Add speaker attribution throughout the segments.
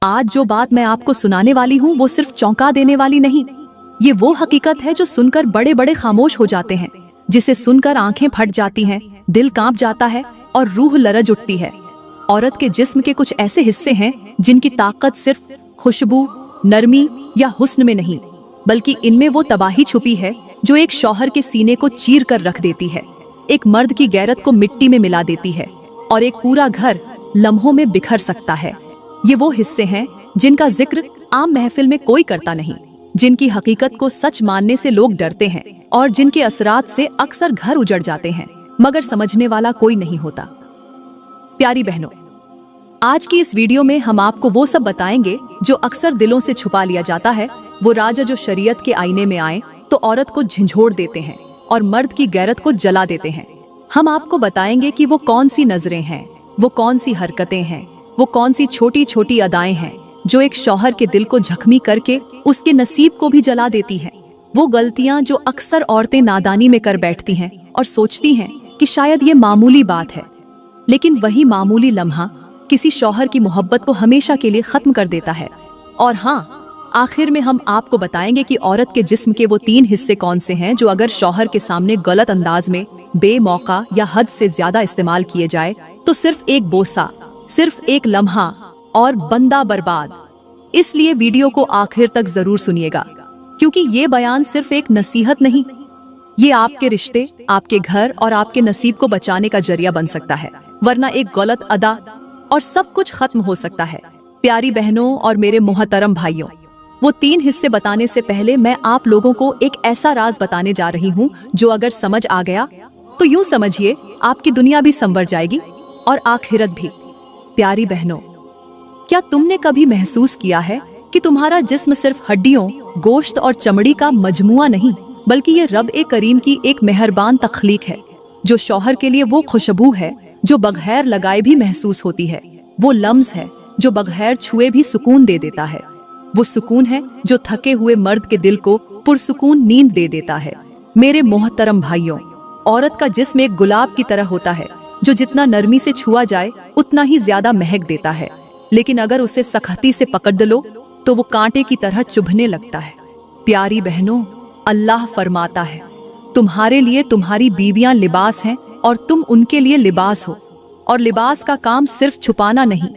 Speaker 1: आज जो बात मैं आपको सुनाने वाली हूँ वो सिर्फ चौंका देने वाली नहीं, ये वो हकीकत है जो सुनकर बड़े बड़े खामोश हो जाते हैं, जिसे सुनकर आंखें फट जाती हैं, दिल कांप जाता है और रूह लरज उठती है। औरत के जिस्म के कुछ ऐसे हिस्से हैं जिनकी ताकत सिर्फ खुशबू, नरमी या हुस्न में नहीं, बल्कि इनमें वो तबाही छुपी है जो एक शौहर के सीने को चीर कर रख देती है, एक मर्द की गैरत को मिट्टी में मिला देती है और एक पूरा घर लम्हों में बिखर सकता है। ये वो हिस्से हैं जिनका जिक्र आम महफिल में कोई करता नहीं, जिनकी हकीकत को सच मानने से लोग डरते हैं और जिनके असरात से अक्सर घर उजड़ जाते हैं, मगर समझने वाला कोई नहीं होता। प्यारी बहनों, आज की इस वीडियो में हम आपको वो सब बताएंगे जो अक्सर दिलों से छुपा लिया जाता है, वो राज जो शरीयत के आईने में आए तो औरत को झंझोड़ देते हैं और मर्द की गैरत को जला देते हैं। हम आपको बताएंगे कि वो कौन सी नजरें हैं, वो कौन सी हरकतें हैं, वो कौन सी छोटी छोटी अदाएं हैं जो एक शौहर के दिल को जख्मी करके उसके नसीब को भी जला देती हैं। वो गलतियां जो अक्सर औरतें नादानी में कर बैठती हैं और सोचती हैं कि शायद ये मामूली बात है, लेकिन वही मामूली लम्हा किसी शौहर की मोहब्बत को हमेशा के लिए खत्म कर देता है। और हाँ, आखिर में हम आपको बताएंगे कि औरत के जिस्म के वो 3 हिस्से कौन से हैं जो अगर शौहर के सामने गलत अंदाज में, बेमौका या हद से ज्यादा इस्तेमाल किए जाए तो सिर्फ एक बोसा, सिर्फ एक लम्हा और बंदा बर्बाद। इसलिए वीडियो को आखिर तक जरूर सुनिएगा, क्योंकि ये बयान सिर्फ एक नसीहत नहीं, ये आपके रिश्ते, आपके घर और आपके नसीब को बचाने का जरिया बन सकता है, वरना एक गलत अदा और सब कुछ खत्म हो सकता है। प्यारी बहनों और मेरे मोहतरम भाइयों, वो 3 हिस्से बताने से पहले मैं आप लोगों को एक ऐसा राज बताने जा रही हूँ जो अगर समझ आ गया तो यूं समझिए आपकी दुनिया भी संवर जाएगी और आखिरत भी। प्यारी बहनों, क्या तुमने कभी महसूस किया है कि तुम्हारा जिस्म सिर्फ हड्डियों, गोश्त और चमड़ी का मजमुआ नहीं, बल्कि ये रब ए करीम की एक मेहरबान तख्लीक है, जो शौहर के लिए वो खुशबू है जो बगैर लगाए भी महसूस होती है, वो लम्स है जो बगैर छुए भी सुकून दे देता है, वो सुकून है जो थके हुए मर्द के दिल को पुरसुकून नींद दे देता है। मेरे मोहतरम भाइयों, औरत का जिस्म एक गुलाब की तरह होता है जो जितना नरमी से छुआ जाए उतना ही ज्यादा महक देता है, लेकिन अगर उसे सख्ती से पकड़ लो तो वो कांटे की तरह चुभने लगता है। प्यारी बहनों, अल्लाह फरमाता है, तुम्हारे लिए तुम्हारी बीवियां लिबास हैं और तुम उनके लिए लिबास हो। और लिबास का काम सिर्फ छुपाना नहीं,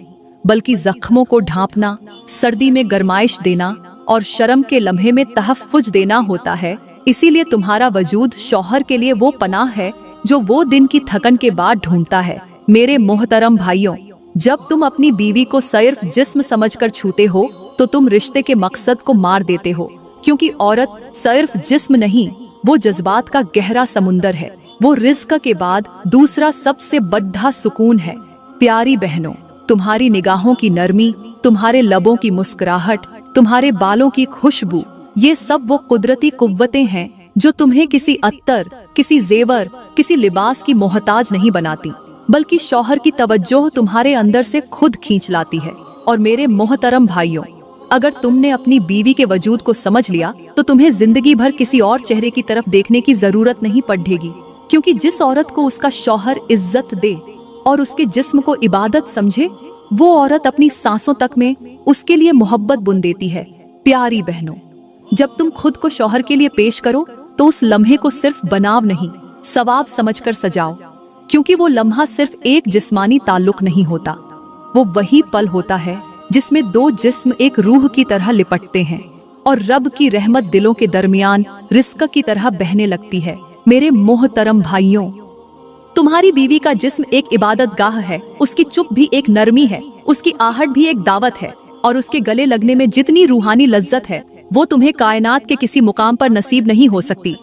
Speaker 1: बल्कि जख्मों को ढांपना, सर्दी में गरमाइश देना और शर्म के लम्हे में तहफ्फुज देना होता है। इसीलिए तुम्हारा वजूद शौहर के लिए वो पनाह है जो वो दिन की थकन के बाद ढूंढता है। मेरे मोहतरम भाइयों, जब तुम अपनी बीवी को सिर्फ जिस्म समझकर छूते हो तो तुम रिश्ते के मकसद को मार देते हो, क्योंकि औरत सिर्फ जिस्म नहीं, वो जज्बात का गहरा समुंदर है, वो रिज़्क के बाद दूसरा सबसे बड़ा सुकून है। प्यारी बहनों, तुम्हारी निगाहों की नरमी, तुम्हारे लबों की मुस्कुराहट, तुम्हारे बालों की खुशबू, ये सब वो कुदरती कुव्वतें हैं जो तुम्हें किसी अत्तर, किसी जेवर, किसी लिबास की मोहताज नहीं बनाती, बल्कि शौहर की तवज्जो तुम्हारे अंदर से खुद खींच लाती है। और मेरे मोहतरम भाइयों, अगर तुमने अपनी बीवी के वजूद को समझ लिया तो तुम्हें जिंदगी भर किसी और चेहरे की तरफ देखने की जरूरत नहीं पड़ेगी, क्योंकि जिस औरत को उसका शौहर इज्जत दे और उसके जिस्म को इबादत समझे, वो औरत अपनी सांसों तक में उसके लिए मोहब्बत बुन देती है। प्यारी बहनों, जब तुम खुद को शौहर के लिए पेश करो तो उस लम्हे को सिर्फ बनाव नहीं, सवाब समझकर सजाओ, क्योंकि वो लम्हा सिर्फ एक जिस्मानी ताल्लुक नहीं होता, वो वही पल होता है जिसमें 2 जिस्म एक रूह की तरह लिपटते हैं और रब की रहमत दिलों के दरमियान रिज़्क की तरह बहने लगती है। मेरे मोहतरम भाइयों, तुम्हारी बीवी का जिस्म एक इबादत गाह है, उसकी चुप भी एक नरमी है, उसकी आहट भी एक दावत है, और उसके गले लगने में जितनी रूहानी लज्जत है वो तुम्हें कायनात के किसी मुकाम पर नसीब नहीं हो सकती।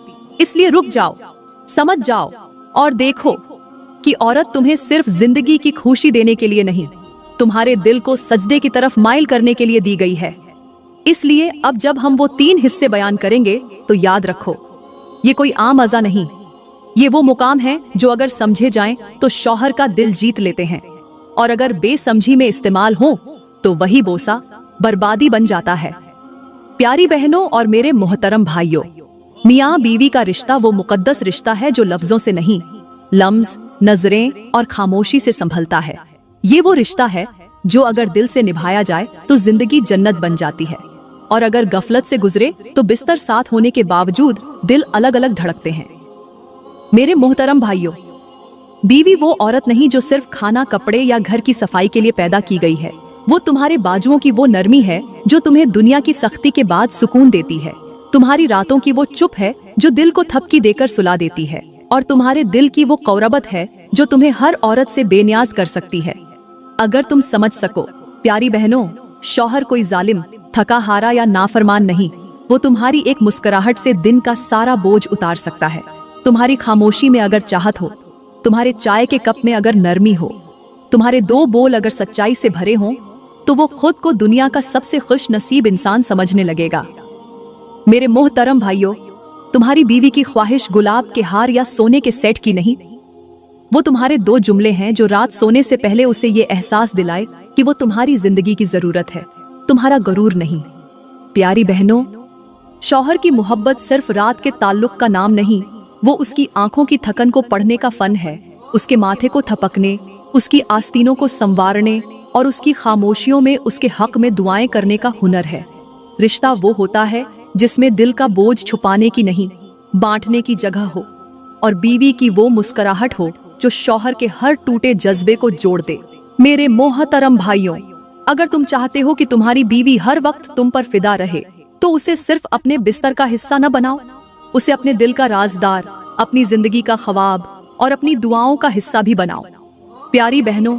Speaker 1: इसलिए रुक जाओ, समझ जाओ और देखो कि औरत तुम्हें सिर्फ जिंदगी की खुशी देने के लिए नहीं, तुम्हारे दिल को सजदे की तरफ माइल करने के लिए दी गई है। इसलिए अब जब हम वो 3 हिस्से बयान करेंगे तो याद रखो, ये कोई आम अज़ा नहीं, ये वो मुकाम है जो अगर समझे जाएं तो शौहर का दिल जीत लेते हैं, और अगर बेसमझी में इस्तेमाल हो तो वही बोसा बर्बादी बन जाता है। प्यारी बहनों और मेरे मोहतरम भाइयों, मियाँ बीवी का रिश्ता वो मुकद्दस रिश्ता है जो लफ्जों से नहीं, लम्स, नजरें और खामोशी से संभलता है। ये वो रिश्ता है जो अगर दिल से निभाया जाए तो जिंदगी जन्नत बन जाती है, और अगर गफलत से गुजरे तो बिस्तर साथ होने के बावजूद दिल अलग अलग धड़कते हैं। मेरे मोहतरम भाइयों, बीवी वो औरत नहीं जो सिर्फ खाना, कपड़े या घर की सफाई के लिए पैदा की गई है। वो तुम्हारे बाजुओं की वो नरमी है जो तुम्हें दुनिया की सख्ती के बाद सुकून देती है। तुम्हारी रातों की वो चुप है जो दिल को थपकी देकर सुला देती है, और तुम्हारे दिल की वो कौरबत है जो तुम्हें हर औरत से बेनियाज कर सकती है। अगर तुम समझ सको प्यारी बहनों, शौहर कोई जालिम, थका हारा या नाफरमान नहीं, वो तुम्हारी एक मुस्कुराहट से दिन का सारा बोझ उतार सकता है। तुम्हारी खामोशी में अगर चाहत हो, तुम्हारे चाय के कप में अगर नरमी हो, तुम्हारे दो बोल अगर सच्चाई से भरे हों, तो वो खुद को दुनिया का सबसे खुश नसीब इंसान समझने लगेगा। मेरे मोहतरम भाइयों, तुम्हारी बीवी की ख्वाहिश गुलाब के हार या सोने के सेट की नहीं, वो तुम्हारे दो जुमले हैं जो रात सोने से पहले उसे ये एहसास दिलाए कि वो तुम्हारी जिंदगी की जरूरत है, तुम्हारा गरूर नहीं। प्यारी बहनों, शौहर की मोहब्बत सिर्फ रात के ताल्लुक का नाम नहीं, वो उसकी आंखों की थकन को पढ़ने का फन है, उसके माथे को थपकने, उसकी आस्तीनों को संवारने और उसकी खामोशियों में उसके हक में दुआएं करने का हुनर है। रिश्ता वो होता है जिसमें दिल का बोझ छुपाने की नहीं, बांटने की जगह हो, और बीवी की वो मुस्कुराहट हो जो शौहर के हर टूटे जज्बे को जोड़ दे। मेरे मोहतरम भाइयों, अगर तुम चाहते हो कि तुम्हारी बीवी हर वक्त तुम पर फिदा रहे, तो उसे सिर्फ अपने बिस्तर का हिस्सा न बनाओ, उसे अपने दिल का राजदार, अपनी जिंदगी का ख्वाब और अपनी दुआओं का हिस्सा भी बनाओ। प्यारी बहनों,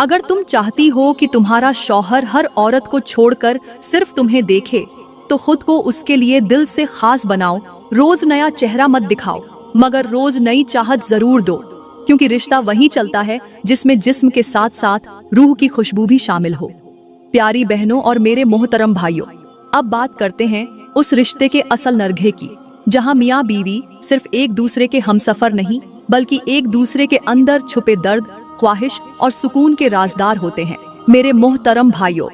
Speaker 1: अगर तुम चाहती हो कि तुम्हारा शौहर हर औरत को छोड़कर सिर्फ तुम्हें देखे, तो खुद को उसके लिए दिल से खास बनाओ। रोज नया चेहरा मत दिखाओ, मगर रोज नई चाहत जरूर दो, क्योंकि रिश्ता वही चलता है जिसमें जिस्म के साथ साथ रूह की खुशबू भी शामिल हो। प्यारी बहनों और मेरे मोहतरम भाइयों, अब बात करते हैं उस रिश्ते के असल नरघे की, जहां मियाँ बीवी सिर्फ एक दूसरे के हमसफर नहीं, बल्कि एक दूसरे के अंदर छुपे दर्द, ख्वाहिश और सुकून के राजदार होते हैं। मेरे मोहतरम भाइयों,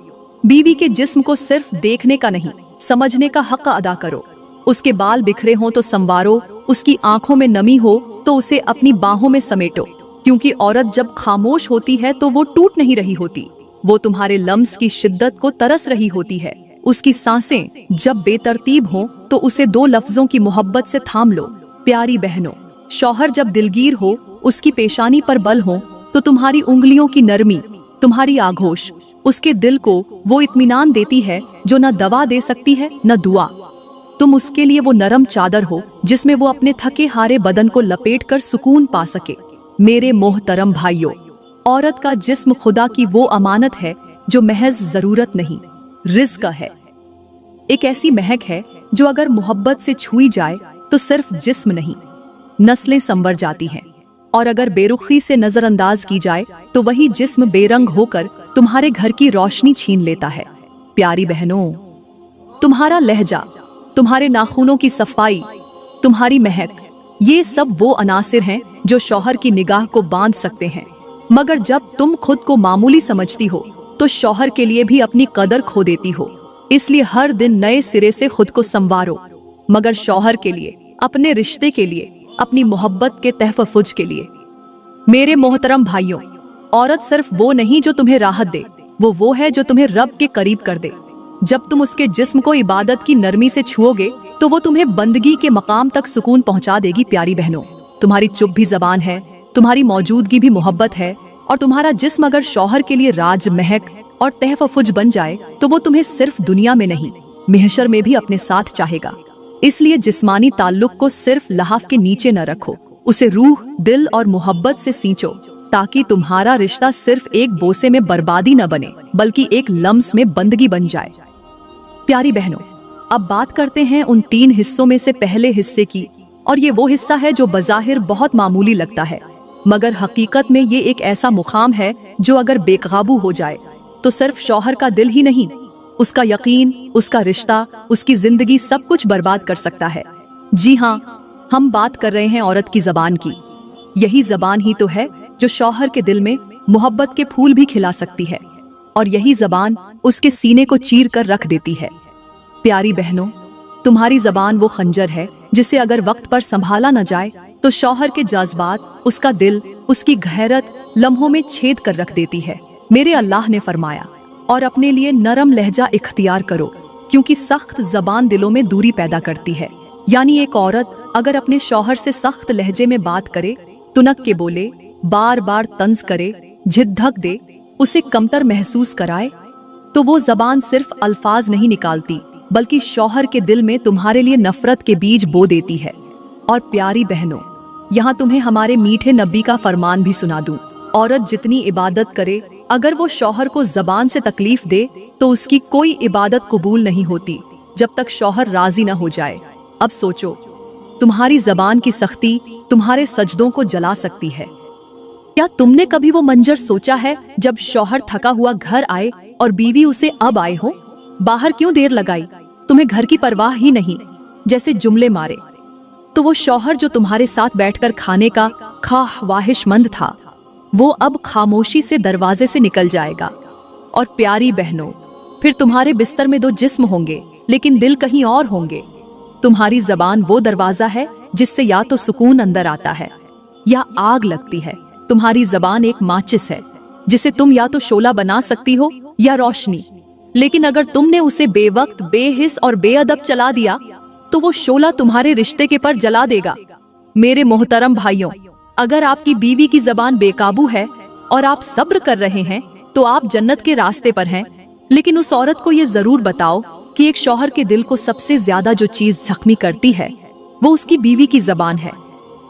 Speaker 1: बीवी के जिस्म को सिर्फ देखने का नहीं, समझने का हक अदा करो। उसके बाल बिखरे हों तो संवारो, उसकी आंखों में नमी हो तो उसे अपनी बाहों में समेटो, क्योंकि औरत जब खामोश होती है तो वो टूट नहीं रही होती, वो तुम्हारे लम्स की शिद्दत को तरस रही होती है। उसकी सांसें जब बेतरतीब हों तो उसे दो लफ्जों की मोहब्बत से थाम लो। प्यारी बहनों, शौहर जब दिलगीर हो, उसकी पेशानी पर बल हो, तो तुम्हारी उंगलियों की नरमी, तुम्हारी आगोश उसके दिल को वो इत्मीनान देती है जो न दवा दे सकती है न दुआ। तुम उसके लिए वो नरम चादर हो जिसमें वो अपने थके हारे बदन को लपेट कर सुकून पा सके। मेरे मोहतरम भाइयों, औरत का जिस्म खुदा की वो अमानत है जो महज जरूरत नहीं, रिज़्क है। एक ऐसी महक है जो अगर मोहब्बत से छुई जाए तो सिर्फ जिस्म नहीं, नस्लें संवर जाती हैं, और अगर बेरुखी से नजरअंदाज की जाए तो वही जिस्म बेरंग होकर तुम्हारे घर की रोशनी छीन लेता है। प्यारी बहनों, तुम्हारा लहजा, तुम्हारे नाखूनों की सफाई, तुम्हारी महक, ये सब वो अनासिर हैं जो शौहर की निगाह को बांध सकते हैं। मगर जब तुम खुद को मामूली समझती हो तो शौहर के लिए भी अपनी कदर खो देती हो। इसलिए हर दिन नए सिरे से खुद को संवारो, मगर शौहर के लिए, अपने रिश्ते के लिए, अपनी मोहब्बत के तहफ़्फ़ुज़ के लिए। मेरे मोहतरम भाइयों, औरत सिर्फ वो नहीं जो तुम्हें राहत दे, वो है जो तुम्हें रब के करीब कर दे। जब तुम उसके जिस्म को इबादत की नरमी से छुओगे तो वो तुम्हें बंदगी के मकाम तक सुकून पहुंचा देगी। प्यारी बहनों, तुम्हारी चुप भी जबान है, तुम्हारी मौजूदगी भी मोहब्बत है, और तुम्हारा जिस्म अगर शौहर के लिए राज, महक और तहफ़्फ़ुज़ बन जाए तो वो तुम्हें सिर्फ दुनिया में नहीं, महशर में भी अपने साथ चाहेगा। इसलिए जिस्मानी ताल्लुक को सिर्फ लहाफ के नीचे न रखो, उसे रूह, दिल और मोहब्बत से सींचो, ताकि तुम्हारा रिश्ता सिर्फ एक बोसे में बर्बादी न बने, बल्कि एक लम्स में बंदगी बन जाए। प्यारी बहनों, अब बात करते हैं उन 3 हिस्सों में से पहले हिस्से की, और ये वो हिस्सा है जो बज़ाहिर बहुत मामूली लगता है, मगर हकीकत में ये एक ऐसा मुकाम है जो अगर बेकाबू हो जाए तो सिर्फ शौहर का दिल ही नहीं, उसका यकीन, उसका रिश्ता, उसकी जिंदगी सब कुछ बर्बाद कर सकता है। जी हाँ, हम बात कर रहे हैं औरत की जबान की। यही जबान ही तो है जो शौहर के दिल में मोहब्बत के फूल भी खिला सकती है, और यही जबान उसके सीने को चीर कर रख देती है। प्यारी बहनों, तुम्हारी जबान वो खंजर है जिसे अगर वक्त पर संभाला न जाए तो शौहर के जज्बात, उसका दिल, उसकी गहरत लम्हों में छेद कर रख देती है। मेरे अल्लाह ने फरमाया, और अपने लिए नरम लहजा इख्तियार करो, क्योंकि सख्त जबान दिलों में दूरी पैदा करती है। यानी एक औरत अगर अपने शौहर से सख्त लहजे में बात करे, तुनक के बोले, बार बार तंज करे, झिद्धक दे, उसे कमतर महसूस कराए, तो वो जबान सिर्फ अल्फाज नहीं निकालती, बल्कि शौहर के दिल में तुम्हारे लिए नफरत के बीज बो देती है। और प्यारी बहनों, यहाँ तुम्हें हमारे मीठे नबी का फरमान भी सुना दूं, औरत जितनी इबादत करे, अगर वो शौहर को जबान से तकलीफ दे तो उसकी कोई इबादत कबूल नहीं होती जब तक शौहर राजी न हो जाए। अब सोचो, तुम्हारी जबान की सख्ती तुम्हारे सजदों को जला सकती है। क्या तुमने कभी वो मंजर सोचा है जब शौहर थका हुआ घर आए और बीवी उसे अब आए हो, बाहर क्यों देर लगाई, तुम्हें घर की परवाह ही नहीं, जैसे जुमले मारे। तो वो शौहर जो तुम्हारे साथ बैठकर खाने का ख्वाहिशमंद था, वो अब खामोशी से दरवाजे से निकल जाएगा। और प्यारी बहनों, फिर तुम्हारे बिस्तर में दो जिस्म होंगे, लेकिन दिल कहीं और होंगे। तुम्हारी जबान वो दरवाजा है जिससे या तो सुकून अंदर आता है या आग लगती है। तुम्हारी जबान एक माचिस है जिसे तुम या तो शोला बना सकती हो या रोशनी, लेकिन अगर तुमने उसे बेवक्त, बेहिस और बेअदब चला दिया तो वो शोला तुम्हारे रिश्ते के पर जला देगा। मेरे मोहतरम भाइयों, अगर आपकी बीवी की जबान बेकाबू है और आप सब्र कर रहे हैं तो आप जन्नत के रास्ते पर हैं। लेकिन उस औरत को ये जरूर बताओ कि एक शौहर के दिल को सबसे ज्यादा जो चीज जख्मी करती है वो उसकी बीवी की जबान है,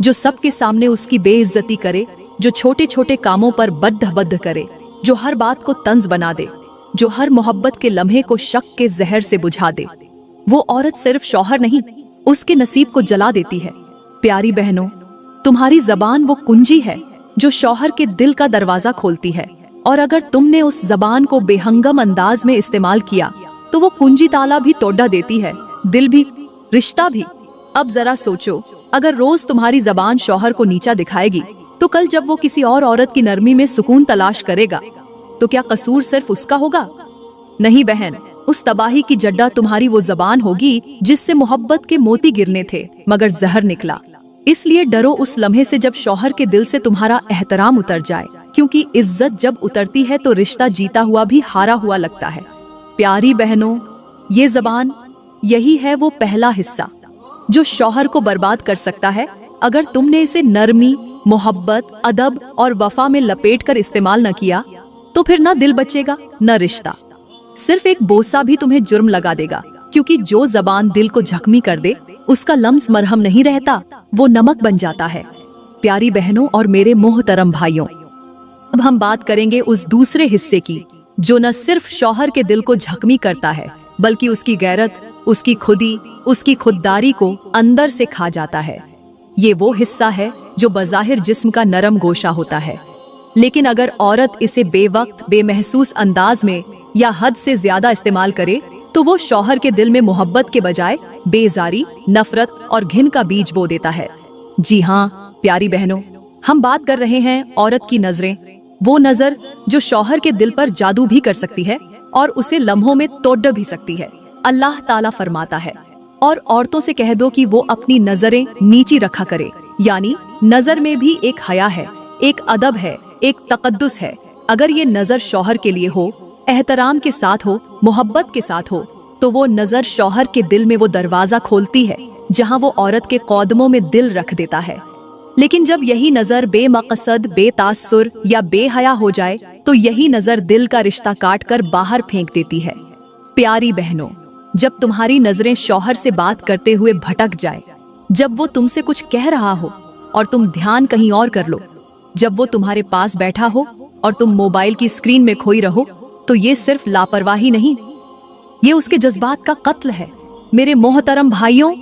Speaker 1: जो सबके सामने उसकी बेइज्जती करे, जो छोटे छोटे कामों पर बद्ध करे, जो हर बात को तंज बना दे, जो हर मोहब्बत के लम्हे को शक के जहर से बुझा दे। वो औरत सिर्फ शौहर नहीं, उसके नसीब को जला देती है। प्यारी बहनों, तुम्हारी जबान वो कुंजी है जो शौहर के दिल का दरवाजा खोलती है, और अगर तुमने उस जबान को बेहंगम अंदाज में इस्तेमाल किया तो वो कुंजी ताला भी तोड़ देती है, दिल भी, रिश्ता भी। अब जरा सोचो, अगर रोज तुम्हारी जबान शौहर को नीचा दिखाएगी तो कल जब वो किसी और औरत की नरमी में सुकून तलाश करेगा तो क्या कसूर सिर्फ उसका होगा? नहीं बहन, उस तबाही की जड्डा तुम्हारी वो जबान होगी जिससे मोहब्बत के मोती गिरने थे मगर जहर निकला। इसलिए डरो उस लम्हे से जब शौहर के दिल से तुम्हारा एहतराम उतर जाए, क्योंकि इज्जत जब उतरती है तो रिश्ता जीता हुआ भी हारा हुआ लगता है। प्यारी बहनों, ये जबान, यही है वो पहला हिस्सा जो शौहर को बर्बाद कर सकता है। अगर तुमने इसे नरमी, मोहब्बत, अदब और वफा में लपेट कर इस्तेमाल न किया तो फिर न दिल बचेगा न रिश्ता। सिर्फ एक बोसा भी तुम्हें जुर्म लगा देगा, क्योंकि जो जबान दिल को जख्मी कर दे उसका लम्स मरहम नहीं रहता, वो नमक बन जाता है। प्यारी बहनों और मेरे मोहतरम भाइयों, अब हम बात करेंगे उस दूसरे हिस्से की जो न सिर्फ शौहर के दिल को जख्मी करता है बल्कि उसकी गैरत, उसकी खुदी, उसकी खुददारी को अंदर से खा जाता है। ये वो हिस्सा है जो बज़ाहिर जिस्म का नरम गोशा होता है, लेकिन अगर औरत इसे बेवक्त, बेमहसूस अंदाज में या हद से ज्यादा इस्तेमाल करे तो वो शौहर के दिल में मोहब्बत के बजाय बेजारी, नफरत और घिन का बीज बो देता है। जी हाँ प्यारी बहनों, हम बात कर रहे हैं औरत की नजरें, वो नजर जो शौहर के दिल पर जादू भी कर सकती है और उसे लम्हों में तोड़ भी सकती है। अल्लाह ताला फरमाता है, और औरतों से कह दो कि वो अपनी नजरें नीची रखा करे। यानी नजर में भी एक हया है, एक अदब है, एक तकद्दुस है। अगर ये नजर शौहर के लिए हो, एहतराम के साथ हो, मोहब्बत के साथ हो, तो वो नजर शौहर के दिल में वो दरवाजा खोलती है जहां वो औरत के कदमों में दिल रख देता है। लेकिन जब यही नजर बेमकसद, बेतासुर या बेहया हो जाए तो यही नजर दिल का रिश्ता काट कर बाहर फेंक देती है। प्यारी बहनों, जब तुम्हारी नजरें शौहर से बात करते हुए भटक जाए, जब वो तुमसे कुछ कह रहा हो और तुम ध्यान कहीं और कर लो, जब वो तुम्हारे पास बैठा हो और तुम मोबाइल की स्क्रीन में खोई रहो, तो ये सिर्फ लापरवाही नहीं, ये उसके जज्बात का कत्ल है। मेरे मोहतरम भाइयों,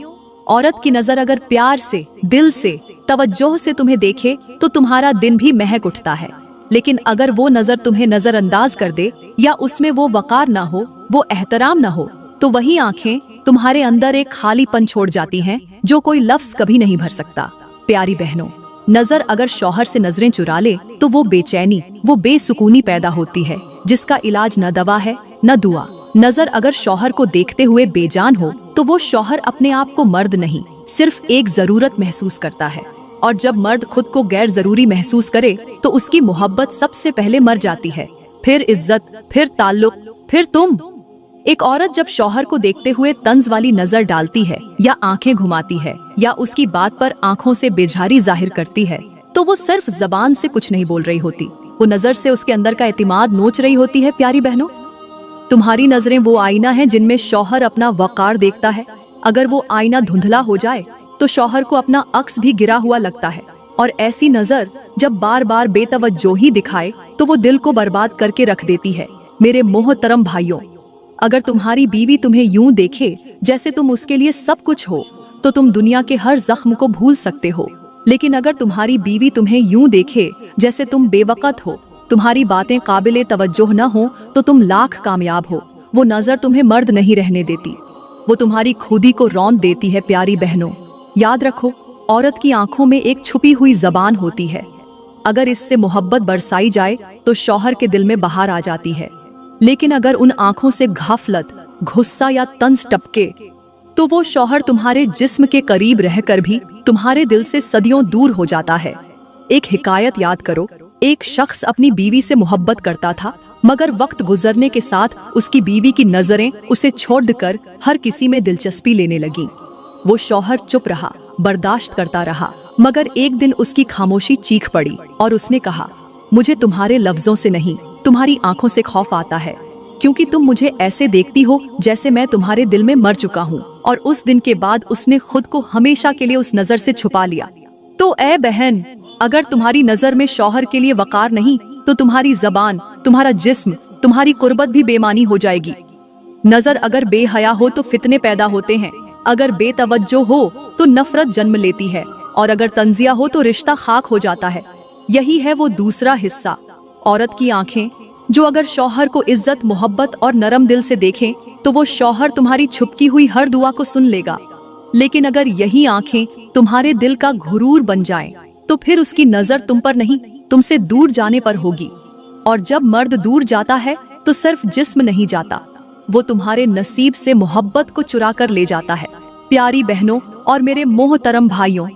Speaker 1: औरत की नजर अगर प्यार से, दिल से, तवज्जो से तुम्हें देखे तो तुम्हारा दिन भी महक उठता है। लेकिन अगर वो नजर तुम्हें नजरअंदाज कर दे या उसमें वो वकार ना हो, वो एहतराम ना हो, तो वही आंखें तुम्हारे अंदर एक खालीपन छोड़ जाती हैं जो कोई लफ्ज कभी नहीं भर सकता। प्यारी बहनों, नजर अगर शौहर से नजरें चुरा ले तो वो बेचैनी, वो बेसुकूनी पैदा होती है जिसका इलाज न दवा है न दुआ। नजर अगर शौहर को देखते हुए बेजान हो तो वो शौहर अपने आप को मर्द नहीं, सिर्फ एक जरूरत महसूस करता है। और जब मर्द खुद को गैर जरूरी महसूस करे तो उसकी मोहब्बत सबसे पहले मर जाती है। फिर इज्जत, फिर ताल्लुक, फिर तुम। एक औरत जब शौहर को देखते हुए तंज वाली नजर डालती है या आंखें घुमाती है या उसकी बात पर आंखों से बेजारी जाहिर करती है, तो वो सिर्फ जबान से कुछ नहीं बोल रही होती, वो नजर से उसके अंदर का एतिमाद नोच रही होती है। प्यारी बहनों, तुम्हारी नजरें वो आईना है जिनमें शौहर अपना वकार देखता है। अगर वो आईना धुंधला हो जाए तो शौहर को अपना अक्स भी गिरा हुआ लगता है, और ऐसी नजर जब बार बार बेतवज्जोही दिखाए तो वो दिल को बर्बाद करके रख देती है। मेरे मोहतरम भाइयों, अगर तुम्हारी बीवी तुम्हें यूं देखे जैसे तुम उसके लिए सब कुछ हो, तो तुम दुनिया के हर जख्म को भूल सकते हो। लेकिन अगर तुम्हारी बीवी तुम्हें यूं देखे जैसे तुम बेवकत हो, तुम्हारी बातें काबिले तवज्जोह न हो, तो तुम लाख कामयाब हो। वो नजर तुम्हें मर्द नहीं रहने देती, वो तुम्हारी खुदी को रौंद देती है। प्यारी बहनों, याद रखो, औरत की आंखों में एक छुपी हुई जबान होती है। अगर इससे मोहब्बत बरसाई जाए तो शौहर के दिल में बहार आ जाती है, लेकिन अगर उन आंखों से घाफलत, गुस्सा या तंज टपके तो वो शौहर तुम्हारे जिस्म के करीब रहकर भी तुम्हारे दिल से सदियों दूर हो जाता है। एक हिकायत याद करो, एक शख्स अपनी बीवी से मोहब्बत करता था, मगर वक्त गुजरने के साथ उसकी बीवी की नजरें उसे छोड़कर हर किसी में दिलचस्पी लेने लगीं। वो शौहर चुप रहा, बर्दाश्त करता रहा, मगर एक दिन उसकी खामोशी चीख पड़ी और उसने कहा, मुझे तुम्हारे लफ्जों से नहीं, तुम्हारी आंखों से खौफ आता है, क्योंकि तुम मुझे ऐसे देखती हो जैसे मैं तुम्हारे दिल में मर चुका हूँ। और उस दिन के बाद उसने खुद को हमेशा के लिए उस नजर से छुपा लिया। तो ऐ बहन, अगर तुम्हारी नजर में शौहर के लिए वकार नहीं, तो तुम्हारी जबान, तुम्हारा जिस्म, तुम्हारी कुर्बत भी बेमानी हो जाएगी। नजर अगर बेहया हो तो फितने पैदा होते हैं, अगर बेतवज्जो हो तो नफरत जन्म लेती है, और अगर तंजिया हो तो रिश्ता खाक हो जाता है। यही है वो दूसरा हिस्सा, औरत की आंखें, जो अगर शौहर को इज्जत, मोहब्बत और नरम दिल से देखें तो वो शौहर तुम्हारी छुपकी हुई हर दुआ को सुन लेगा। लेकिन अगर यही आंखें तुम्हारे दिल का घुरूर बन जाएं, तो फिर उसकी नजर तुम पर नहीं, तुमसे दूर जाने पर होगी। और जब मर्द दूर जाता है तो सिर्फ जिस्म नहीं जाता, वो तुम्हारे नसीब से मोहब्बत को चुरा कर ले जाता है। प्यारी बहनों और मेरे मोहतरम भाइयों,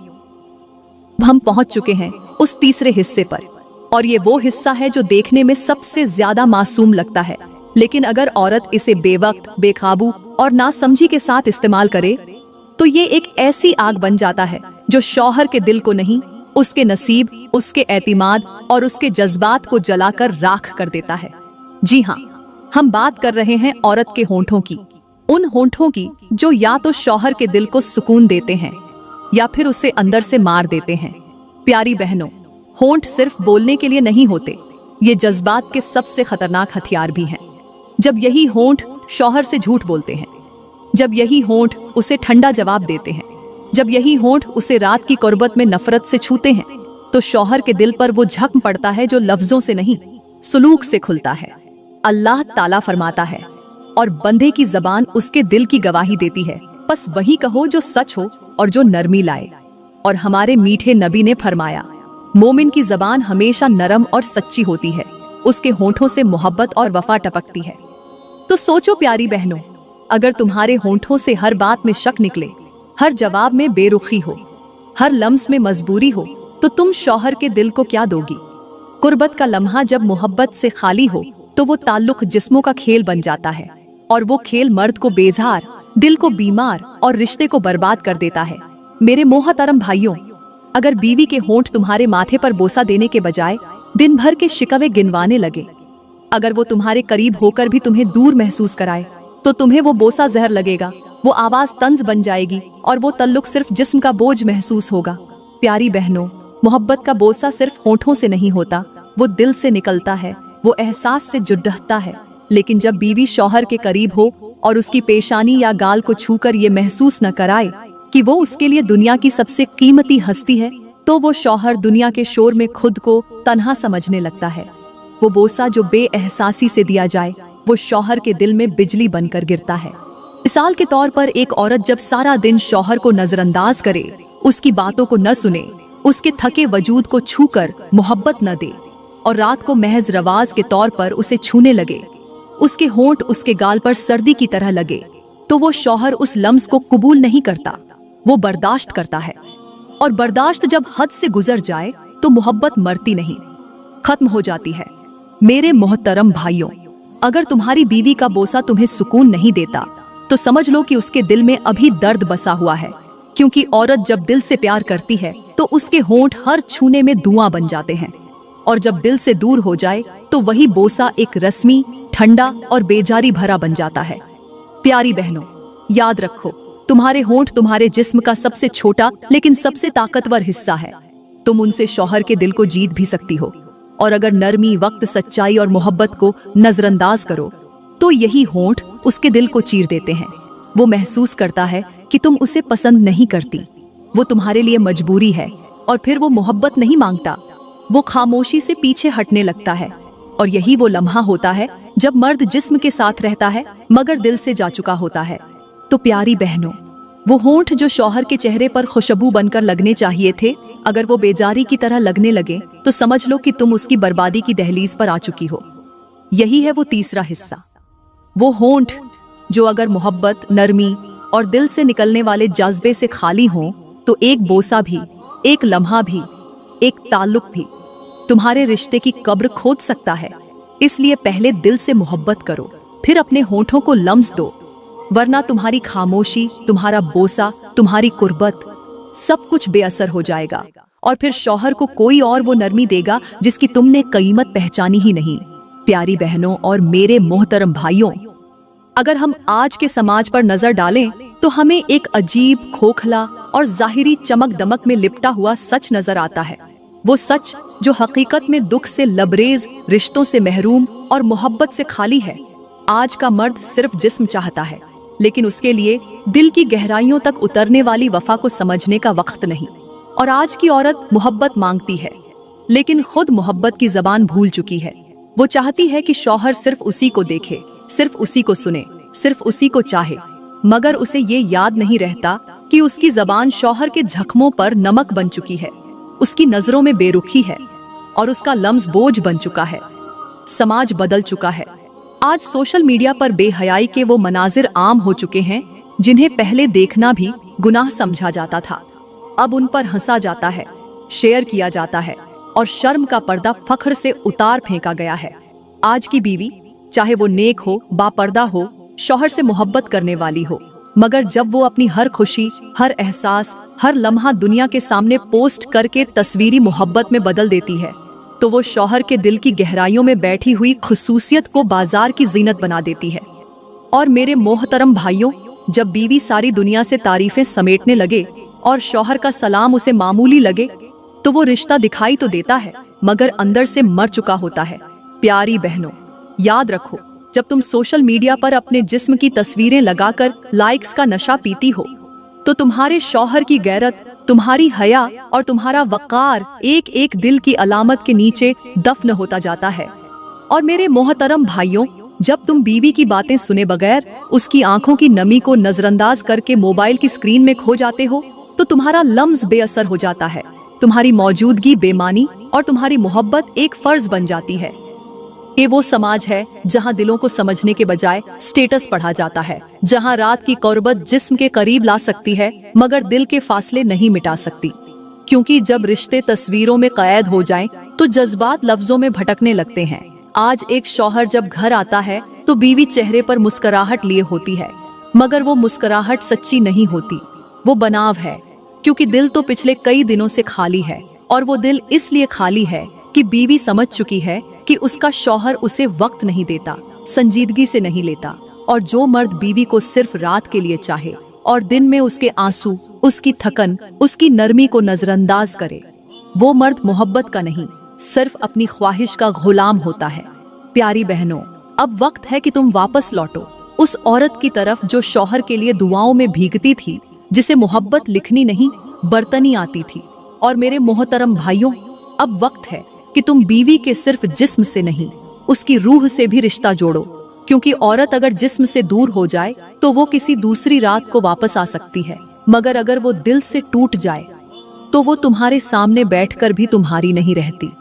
Speaker 1: हम पहुंच चुके हैं उस तीसरे हिस्से पर, और ये वो हिस्सा है जो देखने में सबसे ज्यादा मासूम लगता है। लेकिन अगर औरत इसे बेवक्त, बेकाबू और नासमझी के साथ इस्तेमाल करे तो ये एक ऐसी आग बन जाता है जो शौहर के दिल को नहीं, उसके नसीब, उसके एतिमाद और उसके जज्बात को जलाकर राख कर देता है। जी हाँ, हम बात कर रहे हैं औरत के होंठों की, उन होंठों की जो या तो शौहर के दिल को सुकून देते हैं या फिर उसे अंदर से मार देते हैं। प्यारी बहनों, होंठ सिर्फ बोलने के लिए नहीं होते, ये जज्बात के सबसे खतरनाक हथियार भी हैं। जब यही होंठ शौहर से झूठ बोलते हैं, जब यही होंठ उसे ठंडा जवाब देते हैं, जब यही होंठ उसे रात की कुर्बत में नफरत से छूते हैं, तो शौहर के दिल पर वो झक्म पड़ता है जो लफ्जों से नहीं, सुलूक से खुलता है। अल्लाह ताला फरमाता है, और बंदे की जबान उसके दिल की गवाही देती है, बस वही कहो जो सच हो और जो नरमी लाए। और हमारे मीठे नबी ने फरमाया, मोमिन की जबान हमेशा नरम और सच्ची होती है, उसके होंठों से मोहब्बत और वफा टपकती है। तो सोचो प्यारी बहनों, अगर तुम्हारे होंठों से हर बात में शक निकले, हर जवाब में बेरुखी हो, हर लम्स में मजबूरी हो, तो तुम शौहर के दिल को क्या दोगी? कुर्बत का लम्हा जब मोहब्बत से खाली हो तो वो ताल्लुक जिस्मों का खेल बन जाता है, और वो खेल मर्द को बेजार, दिल को बीमार और रिश्ते को बर्बाद कर देता है। मेरे मोहतरम भाइयों, अगर बीवी के होंठ तुम्हारे माथे पर बोसा देने के बजाय दिन भर के शिकवे गिनवाने लगे, अगर वो तुम्हारे करीब होकर भी तुम्हें दूर महसूस कराए, तो तुम्हें वो बोसा जहर लगेगा, वो आवाज तंज बन जाएगी और वो तल्लुक सिर्फ जिस्म का बोझ महसूस होगा। प्यारी बहनों, मोहब्बत का बोसा सिर्फ होंठों से नहीं होता, वो दिल से निकलता है, वो एहसास से जुड़ता है। लेकिन जब बीवी शौहर के करीब हो और उसकी पेशानी या गाल को छूकर ये महसूस न कराए कि वो उसके लिए दुनिया की सबसे कीमती हस्ती है, तो वो शौहर दुनिया के शोर में खुद को तन्हा समझने लगता है। वो बोसा जो बेएहसासी से दिया जाए, वो शौहर के दिल में बिजली बनकर गिरता है। मिसाल के तौर पर, एक औरत जब सारा दिन शौहर को नजरअंदाज करे, उसकी बातों को न सुने, उसके थके वजूद को छूकर मोहब्बत न दे, और रात को महज रवाज के तौर पर उसे छूने लगे, उसके होंठ उसके गाल पर सर्दी की तरह लगे, तो वो शौहर उस लम्स को कबूल नहीं करता, वो बर्दाश्त करता है। और बर्दाश्त जब हद से गुजर जाए तो मोहब्बत मरती नहीं, खत्म हो जाती है। मेरे मोहतरम भाइयों, अगर तुम्हारी बीवी का बोसा तुम्हें सुकून नहीं देता तो समझ लो कि उसके दिल में अभी दर्द बसा हुआ है, क्योंकि औरत जब दिल से प्यार करती है तो उसके होंठ हर छूने में धुआं बन जाते हैं, और जब दिल से दूर हो जाए तो वही बोसा एक रस्मी, ठंडा और बेजारी भरा बन जाता है। प्यारी बहनों, याद रखो, तुम्हारे होंठ तुम्हारे जिस्म का सबसे छोटा लेकिन सबसे ताकतवर हिस्सा है। तुम उनसे शौहर के दिल को जीत भी सकती हो, और अगर नरमी, वक्त, सच्चाई और मोहब्बत को नजरअंदाज करो तो यही होंठ उसके दिल को चीर देते हैं। वो महसूस करता है कि तुम उसे पसंद नहीं करती, वो तुम्हारे लिए मजबूरी है, और फिर वो मोहब्बत नहीं मांगता, वो खामोशी से पीछे हटने लगता है। और यही वो लम्हा होता है जब मर्द जिस्म के साथ रहता है मगर दिल से जा चुका होता है। तो प्यारी बहनों, वो होंठ जो शौहर के चेहरे पर खुशबू बनकर लगने चाहिए थे, अगर वो बेजारी की तरह लगने लगे तो समझ लो कि तुम उसकी बर्बादी की दहलीज पर आ चुकी हो। यही है वो तीसरा हिस्सा, वो होंठ जो अगर मोहब्बत, नरमी और दिल से निकलने वाले जज्बे से खाली हो तो एक बोसा भी, एक लम्हा भी, एक ताल्लुक भी तुम्हारे रिश्ते की कब्र खोद सकता है। इसलिए पहले दिल से मोहब्बत करो, फिर अपने होंठों को लम्स दो, वरना तुम्हारी खामोशी, तुम्हारा बोसा, तुम्हारी कुर्बत सब कुछ बेअसर हो जाएगा, और फिर शौहर को कोई और वो नरमी देगा जिसकी तुमने कीमत पहचानी ही नहीं। प्यारी बहनों और मेरे मोहतरम भाइयों, अगर हम आज के समाज पर नजर डालें तो हमें एक अजीब, खोखला और जाहिरी चमक दमक में लिपटा हुआ सच नजर आता है। वो सच जो हकीकत में दुख से लबरेज, रिश्तों से महरूम और मोहब्बत से खाली है। आज का मर्द सिर्फ जिस्म चाहता है, लेकिन उसके लिए दिल की गहराइयों तक उतरने वाली वफा को समझने का वक्त नहीं। और आज की औरत मोहब्बत मांगती है, लेकिन खुद मोहब्बत की जबान भूल चुकी है। वो चाहती है कि शौहर सिर्फ उसी को देखे, सिर्फ उसी को सुने, सिर्फ उसी को चाहे, मगर उसे ये याद नहीं रहता कि उसकी जबान शौहर के जख्मों पर नमक बन चुकी है, उसकी नजरों में बेरुखी है, और उसका लफ्ज बोझ बन चुका है। समाज बदल चुका है। आज सोशल मीडिया पर बेहयाई के वो मनाजिर आम हो चुके हैं जिन्हें पहले देखना भी गुनाह समझा जाता था। अब उन पर हंसा जाता है, शेयर किया जाता है, और शर्म का पर्दा फख्र से उतार फेंका गया है। आज की बीवी, चाहे वो नेक हो, बापर्दा हो, शौहर से मोहब्बत करने वाली हो, मगर जब वो अपनी हर खुशी, हर एहसास, हर लम्हा दुनिया के सामने पोस्ट करके तस्वीरी मोहब्बत में बदल देती है, तो वो शौहर के दिल की गहराइयों में बैठी हुई खुसूसियत को बाजार की जीनत बना देती है। और मेरे मोहतरम भाइयों, जब बीवी सारी दुनिया से तारीफें समेटने लगे और शौहर का सलाम उसे मामूली लगे, तो वो रिश्ता दिखाई तो देता है मगर अंदर से मर चुका होता है। प्यारी बहनों, याद रखो, जब तुम सोशल मीडिया पर अपने जिस्म की तस्वीरें लगाकर लाइक्स का नशा पीती हो तो तुम्हारे शौहर की गैरत, तुम्हारी हया और तुम्हारा वक़ार एक एक दिल की अलामत के नीचे दफन होता जाता है। और मेरे मोहतरम भाइयों, जब तुम बीवी की बातें सुने बगैर उसकी आंखों की नमी को नजरअंदाज करके मोबाइल की स्क्रीन में खो जाते हो तो तुम्हारा लम्स बेअसर हो जाता है, तुम्हारी मौजूदगी बेमानी और तुम्हारी मोहब्बत एक फर्ज बन जाती है। ये वो समाज है जहां दिलों को समझने के बजाय स्टेटस पढ़ा जाता है, जहां रात की कुर्बत जिस्म के करीब ला सकती है मगर दिल के फासले नहीं मिटा सकती। क्योंकि जब रिश्ते तस्वीरों में कैद हो जाएं तो जज्बात लफ्जों में भटकने लगते हैं। आज एक शौहर जब घर आता है तो बीवी चेहरे पर मुस्कुराहट लिए होती है, मगर वो मुस्कुराहट सच्ची नहीं होती, वो बनाव है। क्योंकि दिल तो पिछले कई दिनों से खाली है, और वो दिल इसलिए खाली है कि बीवी समझ चुकी है कि उसका शौहर उसे वक्त नहीं देता, संजीदगी से नहीं लेता। और जो मर्द बीवी को सिर्फ रात के लिए चाहे और दिन में उसके आंसू, उसकी थकन, उसकी नरमी को नजरअंदाज करे, वो मर्द मोहब्बत का नहीं, सिर्फ अपनी ख्वाहिश का गुलाम होता है। प्यारी बहनों, अब वक्त है कि तुम वापस लौटो उस औरत की तरफ जो शौहर के लिए दुआओं में भीगती थी, जिसे मोहब्बत लिखनी नहीं बरतनी आती थी। और मेरे मोहतरम भाइयों, अब वक्त है कि तुम बीवी के सिर्फ जिस्म से नहीं, उसकी रूह से भी रिश्ता जोड़ो। क्योंकि औरत अगर जिस्म से दूर हो जाए तो वो किसी दूसरी रात को वापस आ सकती है, मगर अगर वो दिल से टूट जाए तो वो तुम्हारे सामने बैठकर भी तुम्हारी नहीं रहती।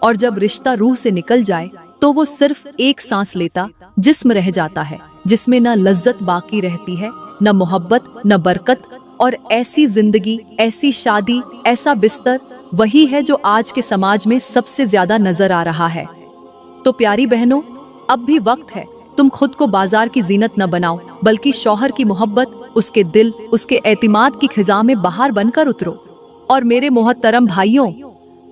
Speaker 1: और जब रिश्ता रूह से निकल जाए तो वो सिर्फ एक सांस लेता जिस्म रह जाता है, जिसमें न लज्जत बाकी रहती है, न मोहब्बत, न बरकत। और ऐसी जिंदगी, ऐसी शादी, ऐसा बिस्तर वही है जो आज के समाज में सबसे ज्यादा नजर आ रहा है। तो प्यारी बहनों, अब भी वक्त है, तुम खुद को बाजार की जीनत न बनाओ, बल्कि शौहर की मोहब्बत, उसके दिल, उसके एतिमाद की खिजा में बाहर बनकर उतरो। और मेरे मोहतरम भाइयों,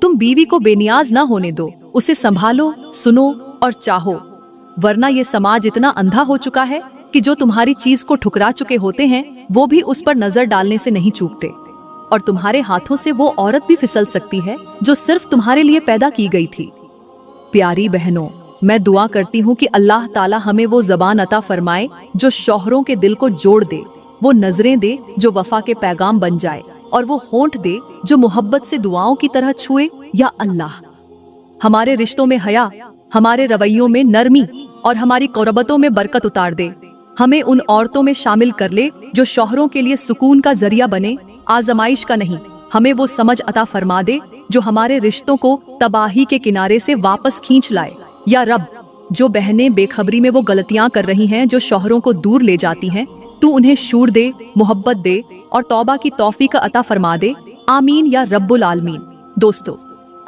Speaker 1: तुम बीवी को बेनियाज ना होने दो, उसे संभालो, सुनो और चाहो, वरना ये समाज इतना अंधा हो चुका है कि जो तुम्हारी चीज को ठुकरा चुके होते हैं वो भी उस पर नजर डालने से नहीं चूकते, और तुम्हारे हाथों से वो औरत भी फिसल सकती है जो सिर्फ तुम्हारे लिए पैदा की गई थी। प्यारी बहनों, मैं दुआ करती हूँ कि अल्लाह ताला हमें वो जबान अता फरमाए जो शौहरों के दिल को जोड़ दे, वो नजरें दे जो वफा के पैगाम बन जाए, और वो होंठ दे जो मोहब्बत से दुआओं की तरह छुए। या अल्लाह, हमारे रिश्तों में हया, हमारे रवैयों में नरमी और हमारी क़ुरबतों में बरकत उतार दे। हमें उन औरतों में शामिल कर ले जो शौहरों के लिए सुकून का जरिया बने, आजमाइश का नहीं। हमें वो समझ अता फरमा दे जो हमारे रिश्तों को तबाही के किनारे से वापस खींच लाए। या रब, जो बहनें बेखबरी में वो गलतियां कर रही हैं जो शौहरों को दूर ले जाती हैं, तू उन्हें शूर दे, मोहब्बत दे और तौबा की तौफीक अता फरमा दे। आमीन या रब्बुल आलमीन। दोस्तों,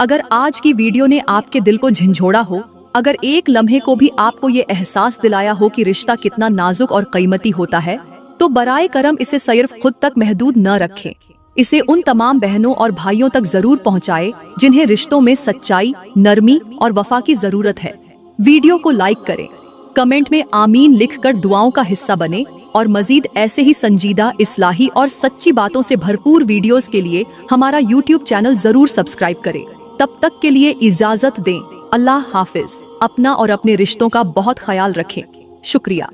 Speaker 1: अगर आज की वीडियो ने आपके दिल को झंझोड़ा हो, अगर एक लम्हे को भी आपको ये एहसास दिलाया हो कि रिश्ता कितना नाजुक और कीमती होता है, तो बराए करम इसे सिर्फ खुद तक महदूद न रखें। इसे उन तमाम बहनों और भाइयों तक जरूर पहुंचाए जिन्हें रिश्तों में सच्चाई, नरमी और वफा की जरूरत है। वीडियो को लाइक करें, कमेंट में आमीन लिखकर दुआओं का हिस्सा बने, और मजीद ऐसे ही संजीदा, इस्लाही और सच्ची बातों से भरपूर वीडियोस के लिए हमारा YouTube चैनल जरूर सब्सक्राइब करें। तब तक के लिए इजाजत दें। अल्लाह हाफिज। अपना और अपने रिश्तों का बहुत ख्याल रखें। शुक्रिया।